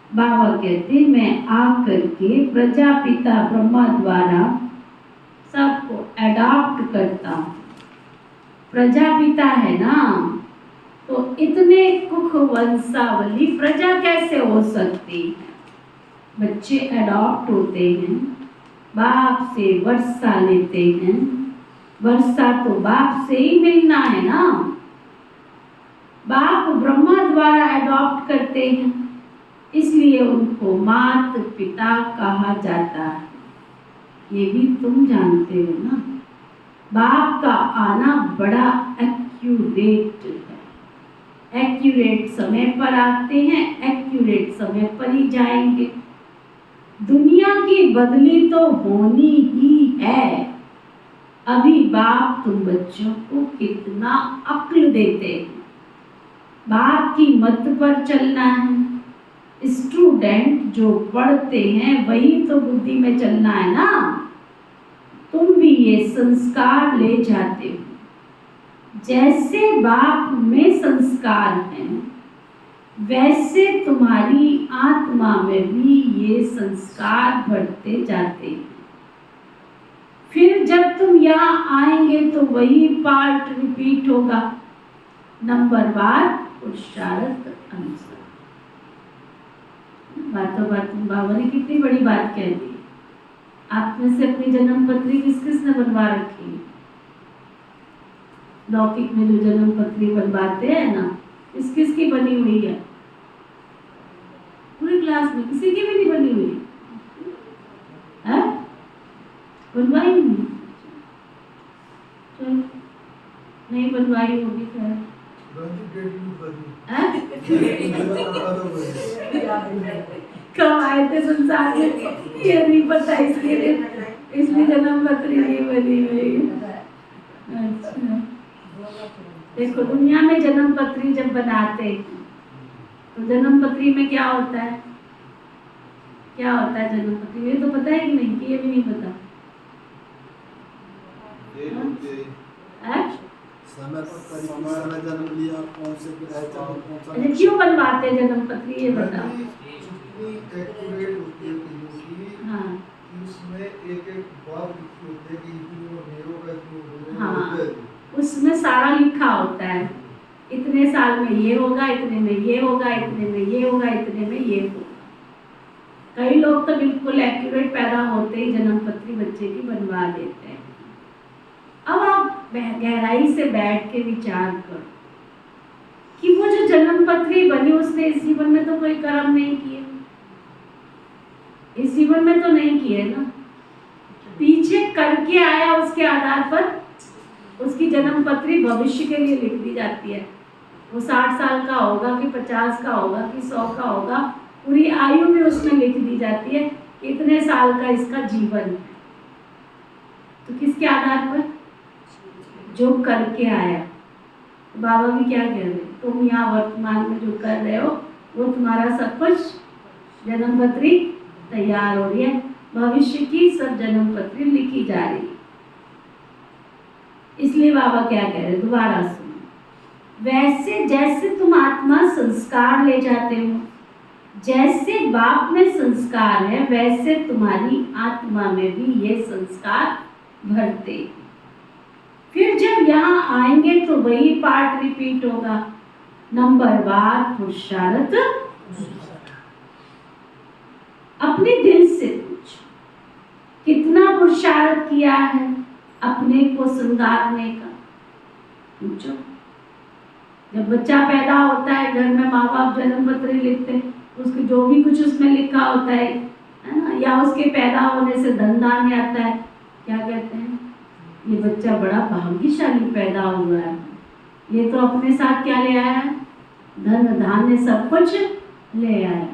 S1: बाबा कहते मैं आकर के प्रजापिता ब्रह्मा द्वारा सबको अडॉप्ट करता हूँ। प्रजापिता है ना, तो इतने कुख वंशावली प्रजा कैसे हो सकती है? बच्चे अडॉप्ट होते हैं, बाप से वर्षा लेते हैं। वर्षा तो बाप से ही मिलना है ना। बाप ब्रह्मा द्वारा अडॉप्ट करते हैं, इसलिए उनको मात पिता कहा जाता है। ये भी तुम जानते हो ना। बाप का आना बड़ा एक्यूरेट है। एक्यूरेट समय पर आते हैं, एक्यूरेट समय पर ही जाएंगे। दुनिया की बदली तो होनी ही है। अभी बाप तुम बच्चों को कितना अक्ल देते हैं। बाप की मत पर चलना है। स्टूडेंट जो पढ़ते हैं वही तो बुद्धि में चलना है ना। तुम भी ये संस्कार ले जाते हो। जैसे बाप में संस्कार हैं, वैसे तुम्हारी आत्मा में भी ये संस्कार बढ़ते जाते हैं। फिर जब तुम यहाँ आएंगे तो वही पार्ट रिपीट होगा, नंबरवार पुरुषार्थ अनुसार। बातों बात बाबा ने कितनी बड़ी बात कह दी। आप में से अपनी जन्म पत्री किस किस ने बनवा रखी है? लौकिक में जो जन्म पत्री बनवाते हैं ना, किस किस की बनी हुई है? पूरी क्लास में किसी की भी नहीं बनी हुई है? बनवाई नहीं। कमाई होगी खैर? हैं? कमाए थे संसार में, ये नहीं पता इसलिए जन्म पत्री नहीं बनी हुई। अच्छा, देखो दुनिया में जन्म पत्री जब बनाते हैं तो जन्म पत्री में क्या होता है? क्या होता है जन्म पत्री में? ये तो पता है कि नहीं? कि ये भी नहीं पता? हैं?
S4: समय जन्म लिया, कौन से ग्रह का और कौन सा
S1: अच्छा, क्यों बनवाते हैं जन्म पत्री ये बताओ।
S4: एक्यूरेट होती है क्योंकि
S1: हाँ
S4: उसमें एक बात लिखी होती है कि इसमें हीरो का इसमें
S1: हाँ, उसमें सारा लिखा होता है, इतने साल में ये होगा, इतने में ये होगा, इतने में ये होगा, इतने में ये होगा। कई लोग तो बिल्कुल एक्यूरेट पैदा होते ही जन्म पत्री बच्चे की बनवा देते हैं। अब आप गहराई से बैठ के विचार करो कि वो जो जन्म पत्री बनी उसने इस जीवन में तो कोई कर्म नहीं किए, इस जीवन में तो नहीं किए ना, पीछे करके आया उसके आधार पर उसकी जन्म पत्री भविष्य के लिए लिख दी जाती है। वो 60 साल का होगा कि 50 का होगा कि 100 का होगा, पूरी आयु में उसमें लिख दी जाती है कि इतने साल का इसका जीवन है। तो किसके आधार पर? जो करके आया। तो बाबा भी क्या कह रहे, तुम यहाँ वर्तमान में जो कर रहे हो वो तुम्हारा सब कुछ जन्म पत्री तैयार हो रही है, भविष्य की सब जन्म पत्री लिखी जा रही है। इसलिए बाबा क्या कह रहे, दोबारा सुनो। वैसे जैसे तुम आत्मा संस्कार ले जाते हो, जैसे बाप में संस्कार है वैसे तुम्हारी आत्मा में भी ये संस्कार भरते हैं। फिर जब यहाँ आएंगे तो वही पार्ट रिपीट होगा, नंबरवार पुरुषार्थ। अपने दिल से पूछो कितना पुरुषार्थ किया है अपने को श्रृंगारने का। पूछो, जब बच्चा पैदा होता है घर में माँ बाप जन्म पत्री लिखते हैं, उसके जो भी कुछ उसमें लिखा होता है ना, या उसके पैदा होने से धन धान्य आता है, क्या कहते हैं, ये बच्चा बड़ा भाग्यशाली पैदा हुआ है, ये तो अपने साथ क्या ले आया है, धन धान्य सब कुछ ले आया।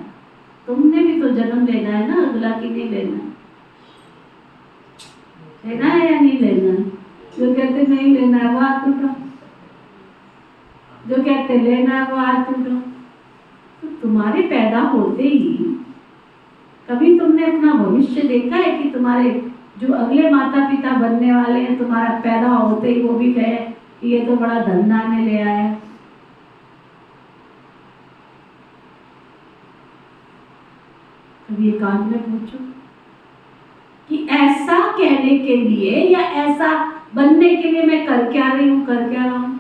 S1: तुमने भी तो जन्म लेना है ना, अगला की नहीं लेना है, लेना है या नहीं लेना है? जो कहते नहीं लेना है वो हाथ उठाओ, जो कहते लेना है वो हाथ उठाओ। तो तुम्हारे पैदा होते ही कभी तुमने अपना भविष्य देखा है कि तुम्हारे जो अगले माता पिता बनने वाले हैं, तुम्हारा पैदा होते ही वो भी कहे कि ये तो बड़ा धन धान्य ले आया है? कभी एकांत में पूछो कि ऐसा कहने के लिए या ऐसा बनने के लिए मैं कर क्या रही हूँ, कर क्या रहा हूँ?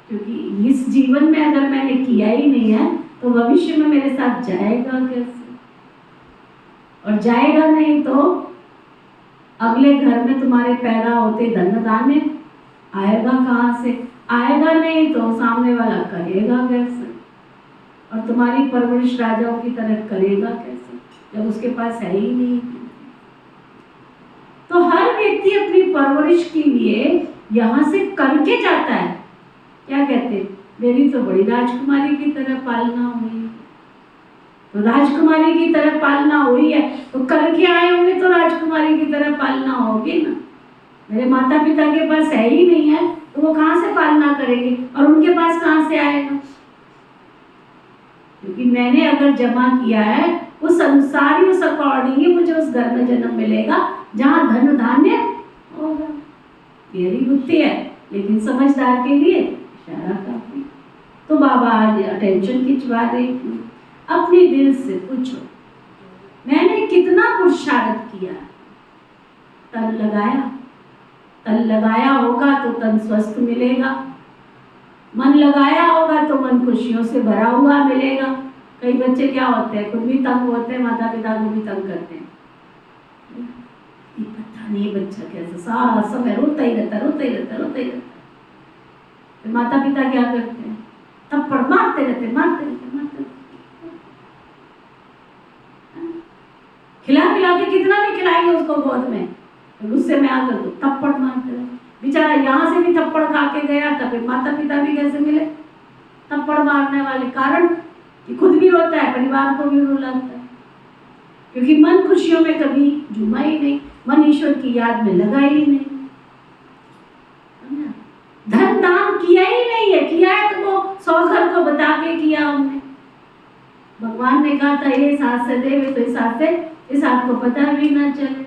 S1: क्योंकि इस जीवन में अगर मैंने किया ही नहीं है तो भविष्य में मेरे साथ जाएगा कैसे? और जाएगा नहीं तो अगले घर में तुम्हारे पैदा होते धन धान्य आएगा कहाँ से? आएगा नहीं तो सामने वाला करेगा कैसे? और तुम्हारी परवरिश राजाओं की तरह करेगा कैसे जब उसके पास है ही नहीं? तो हर व्यक्ति अपनी परवरिश के लिए यहाँ से करके जाता है। क्या कहते, मेरी तो बड़ी राजकुमारी की तरह पालना हुई, तो राजकुमारी की तरह पालना हुई है तो करके आए होंगे तो राजकुमारी की तरह पालना होगी ना। मेरे माता पिता के पास है ही नहीं है तो वो कहाँ से पालना करेंगे और उनके पास कहाँ से आएगा? क्योंकि मैंने अगर जमा किया है उस अनुसार ही, उस अकॉर्डिंग ही मुझे उस घर में जन्म मिलेगा जहाँ धन धान्य होगा। मेरी बुद्धि है लेकिन समझदार के लिए इशारा काफी। तो बाबा आज अटेंशन खिंचवा रही हूँ, अपने दिल से पूछो मैंने कितना पुरुषार्थ किया? तन लगाया, तन लगाया होगा तो तन स्वस्थ मिलेगा, मन लगाया होगा तो मन खुशियों से भरा हुआ मिलेगा। कई बच्चे क्या होते हैं, खुद भी तंग होते हैं, माता पिता को भी तंग करते हैं। ये पता नहीं बच्चा कैसा सारा समय रोता ही रहता, रोता ही रहता, रोता ही रहता। फिर माता पिता क्या करते हैं, थप्पड़ मारते रहते, मारते रहते, मारते रहते। खिला खिला के कितना भी खिलाएंगे उसको गोद में, गुस्से में आकर तो थप्पड़ मारते रहते। बेचारा यहाँ से भी थप्पड़ खा के गया था, फिर माता पिता भी कैसे मिले? थप्पड़ मारने वाले कारण कि खुद भी रोता है, परिवार को भी रुलाता है, क्योंकि मन खुशियों में कभी झूमा ही नहीं, मन ईश्वर की याद में लगा ही नहीं, धन दान किया ही नहीं है, किया है तो वो 100 घर को बता के किया हमने। भगवान ने कहा था ये इस हाथ से देवे तो इस हाथ से, इस हाथ को पता भी ना चले,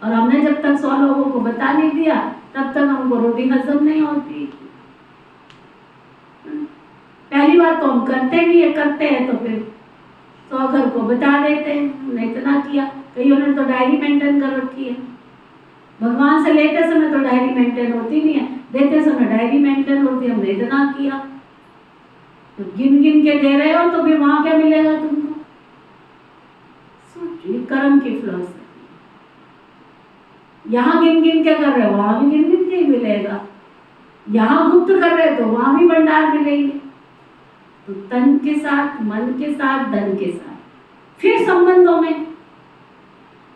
S1: और हमने जब तक 100 लोगों को बता नहीं दिया तब तक हमको रोटी हजम नहीं होती। पहली बात तो हम करते भी है, करते हैं तो फिर 100 घर को बता देते हैं हमने इतना किया। कईयों ने तो डायरी मेंटेन कर रखी है। भगवान से लेते समय तो डायरी मेंटेन होती नहीं है, देते समय डायरी मेंटेन होती है, हमने इतना किया। तो गिन गिन के दे रहे हो तो फिर वहां क्या मिलेगा तुमको? सोचिए, कर्म की फिलॉसफी। यहाँ गिन गिन के कर रहे हो, वहां भी गिन गिन के ही मिलेगा। यहाँ गुप्त कर रहे हो तो वहां भी भंडार मिलेंगे। तो तन के साथ, मन के साथ, धन के साथ, फिर संबंधों में,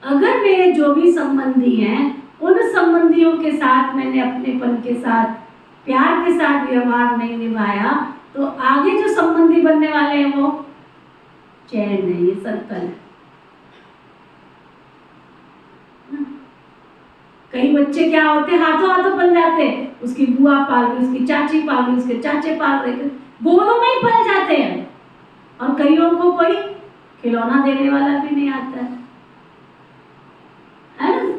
S1: अगर मेरे जो भी संबंधी हैं उन संबंधियों के साथ मैंने अपनेपन के साथ, प्यार के साथ व्यवहार नहीं निभाया तो आगे जो संबंधी बनने वाले हैं वो चैन है, ये सर्कल है। कई बच्चे क्या होते हैं, हाथों हाथों पल जाते हैं, उसकी बुआ पाल रही, उसकी चाची पाल रही, उसके चाचे पाल रहे, गोदों में ही पल जाते हैं। और कईयों को कोई खिलौना देने वाला भी नहीं आता है ना?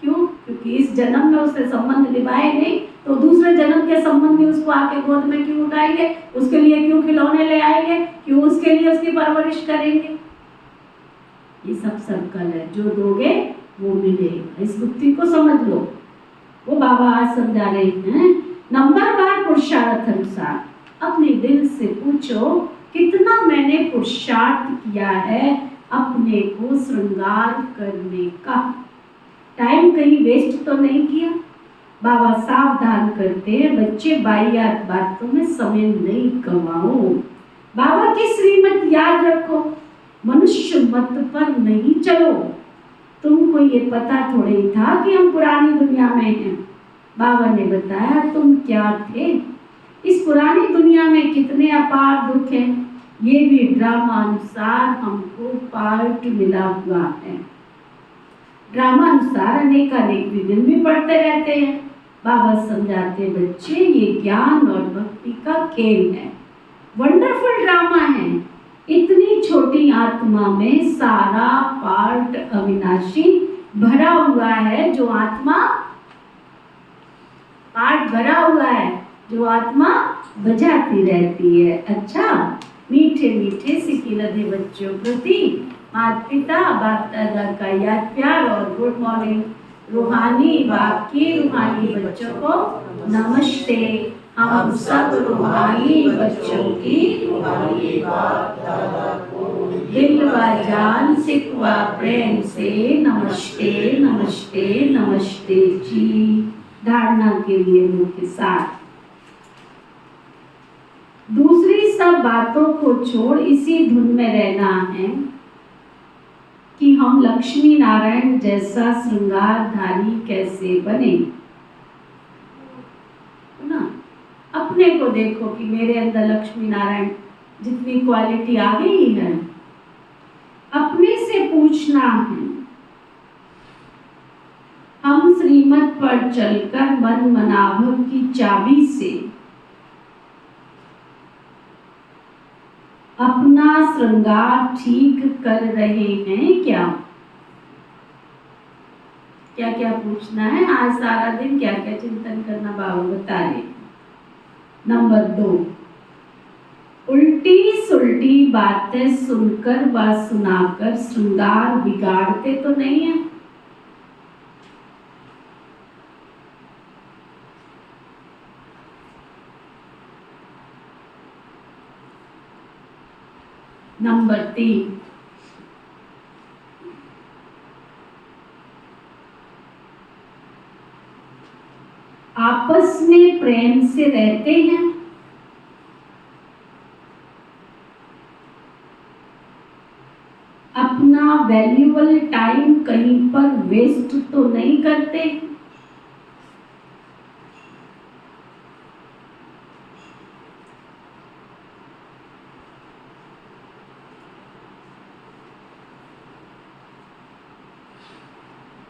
S1: क्यों? क्योंकि इस जन्म में उससे संबंध निभाए नहीं तो दूसरे जन्म के संबंधी उसको आके गोद में क्यों उठाएंगे, उसके लिए क्यों खिलौने ले आएंगे, क्यों उसके लिए उसकी परवरिश करेंगे? ये सब सर्कल है, जो दोगे वो मिलेगा। इस गुप्ती को समझ लो, वो बाबा आज समझा रहे हैं। नंबरवार पुरुषार्थ अनुसार अपने दिल से पूछो, कितना मैंने पुरुषार्थ किया है अपने को श्रृंगार करने का? टाइम कहीं वेस्ट तो नहीं किया? बाबा सावधान करते हैं, बच्चे बाह्यात बातों में समय नहीं गवाओ, बाबा की श्रीमत याद रखो, मनुष्य मत पर नहीं चलो। तुमको ये पता थोड़े ही था कि हम पुरानी दुनिया में हैं। बाबा ने बताया तुम क्या थे। इस पुरानी दुनिया में कितने अपार दुख हैं, ये भी ड्रामा अनुसार हमको पार्ट मिला हुआ है। ड्रामा अनुसार अनेक विघ्न भी पढ़ते रहते हैं। बाबा समझाते बच्चे ये ज्ञान और भक्ति का खेल है, वंडरफुल ड्रामा है। इतनी छोटी आत्मा में सारा पार्ट अविनाशी भरा हुआ है, जो आत्मा पार्ट भरा हुआ है, जो आत्मा बजाती रहती है। अच्छा, मीठे मीठे सिकिलधे बच्चों प्रति माता पिता बाप दादा का याद प्यार और गुड मॉर्निंग। रूहानी बाप की रूहानी बच्चों को नमस्ते। हम सब रूहानी बच्चों की रूहानी बाप दादा को दिल व जान सिकवा प्रेम से नमस्ते नमस्ते नमस्ते जी। धारणा के लिए मुख्य साथ, दूसरी सब बातों को छोड़ इसी धुन में रहना है कि हम लक्ष्मी नारायण जैसा श्रृंगारधारी कैसे बने ना। अपने को देखो कि मेरे अंदर लक्ष्मी नारायण जितनी क्वालिटी आ गई है। अपने से पूछना है, हम श्रीमत पर चलकर मन मनाभव की चाबी से अपना श्रृंगार ठीक कर रहे हैं क्या? क्या क्या पूछना है आज सारा दिन, क्या क्या चिंतन करना बाबा बता रहे। नंबर 2, उल्टी सुल्टी बातें सुनकर व सुनाकर श्रृंगार बिगाड़ते तो नहीं है? नंबर 3, आपस में प्रेम से रहते हैं? अपना वैल्यूएबल टाइम कहीं पर वेस्ट तो नहीं करते?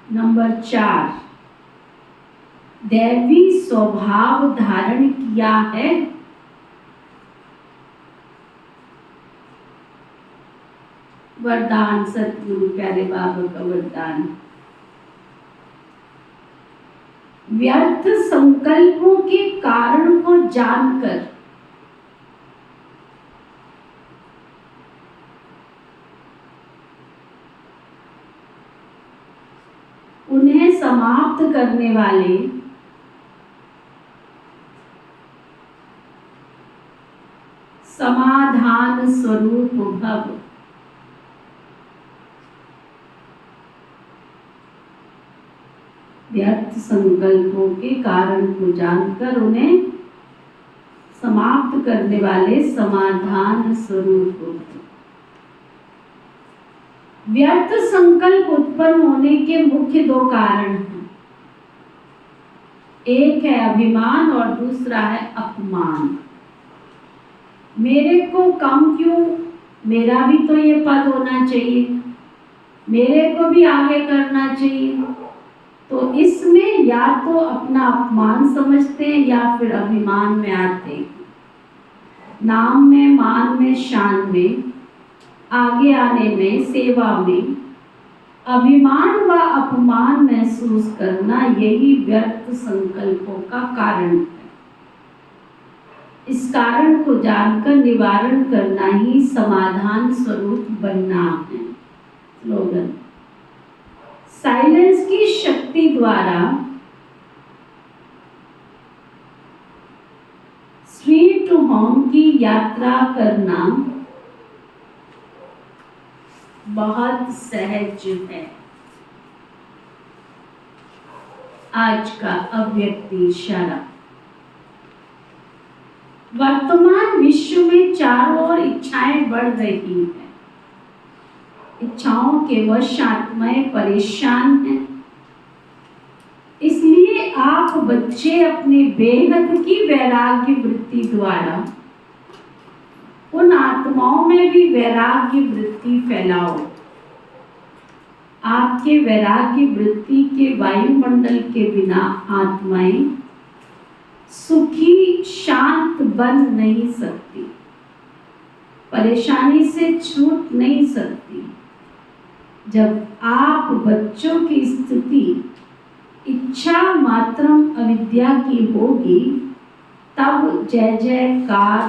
S1: नंबर 4, दैवी स्वभाव धारण किया है। वरदान, सतगुरु प्यारे बाबा का वरदान। व्यर्थ संकल्पों के कारण को जानकर उन्हें समाप्त करने वाले समाधान स्वरूप भव। व्यर्थ संकल्पों के कारण को जानकर उन्हें समाप्त करने वाले समाधान स्वरूप भव। व्यर्थ संकल्प उत्पन्न होने के मुख्य 2 कारण हैं। एक है अभिमान और दूसरा है अपमान। मेरे को कम क्यों, मेरा भी तो ये पद होना चाहिए, मेरे को भी आगे करना चाहिए। तो इसमें या तो अपना अपमान समझते हैं या फिर अभिमान में आते हैं। नाम में, मान में, शान में, आगे आने में, सेवा में अभिमान व अपमान महसूस करना, यही व्यर्थ संकल्पों का कारण है। इस कारण को जानकर निवारण करना ही समाधान स्वरूप बनना है। स्लोगन, साइलेंस की शक्ति द्वारा स्वीट टू होम की यात्रा करना बहुत सहज है। आज का अव्यक्त इशारा। वर्तमान विश्व में चारों ओर इच्छाएं बढ़ रही हैं। इच्छाओं के वश आत्माएं परेशान हैं। इसलिए आप बच्चे अपने बेहद की वैराग्य वृत्ति द्वारा उन आत्माओं में भी वैराग्य वृत्ति फैलाओ। आपके वैराग्य वृत्ति के वायुमंडल के बिना आत्माएं सुखी शांत बन नहीं सकती, परेशानी से छूट नहीं सकती। जब आप बच्चों की स्थिति इच्छा मात्रम अविद्या की होगी, तब जय जयकार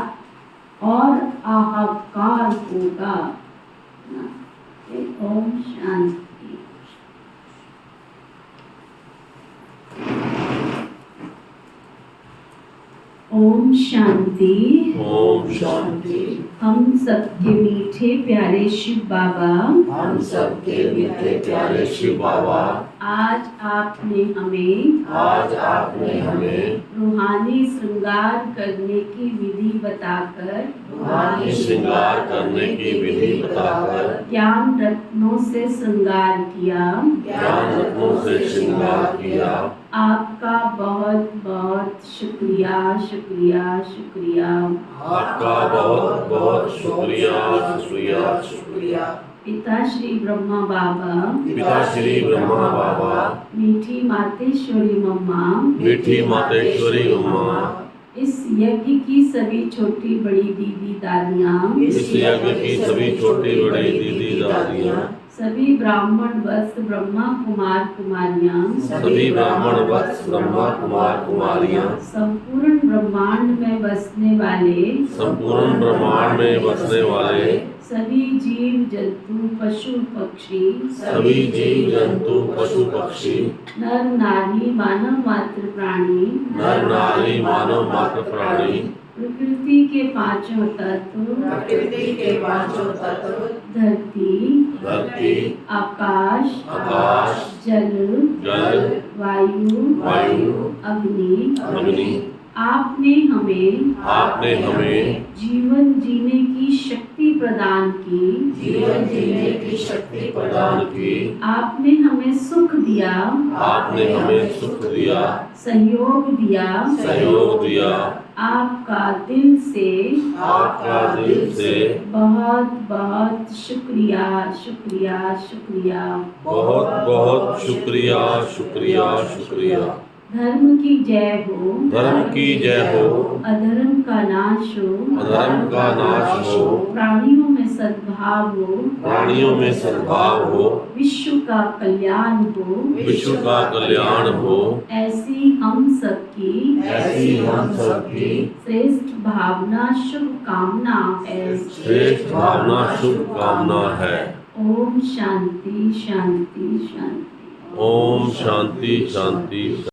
S1: और हाहाकार होगा। ओम शांति। ओम शांति।
S5: ओम शांति।
S1: हम सबके मीठे प्यारे शिव बाबा,
S5: हम सबके मीठे प्यारे शिव बाबा,
S1: आज आपने हमें रूहानी श्रृंगार करने की विधि बताकर ज्ञान रत्नों से श्रृंगार किया। आपका बहुत बहुत शुक्रिया, शुक्रिया, शुक्रिया।
S5: आपका बहुत बहुत शुक्रिया।
S1: पिता श्री ब्रह्मा बाबा, मीठी मातेश्वरी मम्मा, इस यज्ञ की सभी छोटी बड़ी दीदी दादियाँ, सभी ब्राह्मण वत्स ब्रह्मा कुमार कुमारियाँ, संपूर्ण ब्रह्मांड में बसने वाले सभी जीव जंतु पशु पक्षी, नर नारी मानव मात्र प्राणी, प्रकृति के पांचों तत्व, धरती, आकाश, जल, वायु, अग्नि, आपने हमें जीवन जीने की शक्ति प्रदान की,
S5: जीवन जीने की शक्ति प्रदान की।
S1: आपने हमें सुख दिया,
S5: आपने हमें सुख दिया,
S1: सहयोग दिया,
S5: सहयोग दिया।
S1: आपका दिल से,
S5: आपका दिल से
S1: बहुत बहुत शुक्रिया, शुक्रिया, शुक्रिया।
S5: बहुत बहुत शुक्रिया, शुक्रिया, शुक्रिया।
S1: धर्म की जय हो,
S5: धर्म की जय हो,
S1: अधर्म का नाश हो,
S5: अधर्म का नाश हो,
S1: प्राणियों में सद्भाव हो,
S5: प्राणियों में सद्भाव हो,
S1: विश्व का कल्याण हो,
S5: विश्व का कल्याण हो।
S1: ऐसी हम सबकी,
S5: ऐसी हम सबकी
S1: श्रेष्ठ भावना, शुभ कामना है।
S5: श्रेष्ठ भावना, शुभ कामना है।
S1: ओम शांति, शांति, शांति।
S5: ओम शांति, शांति।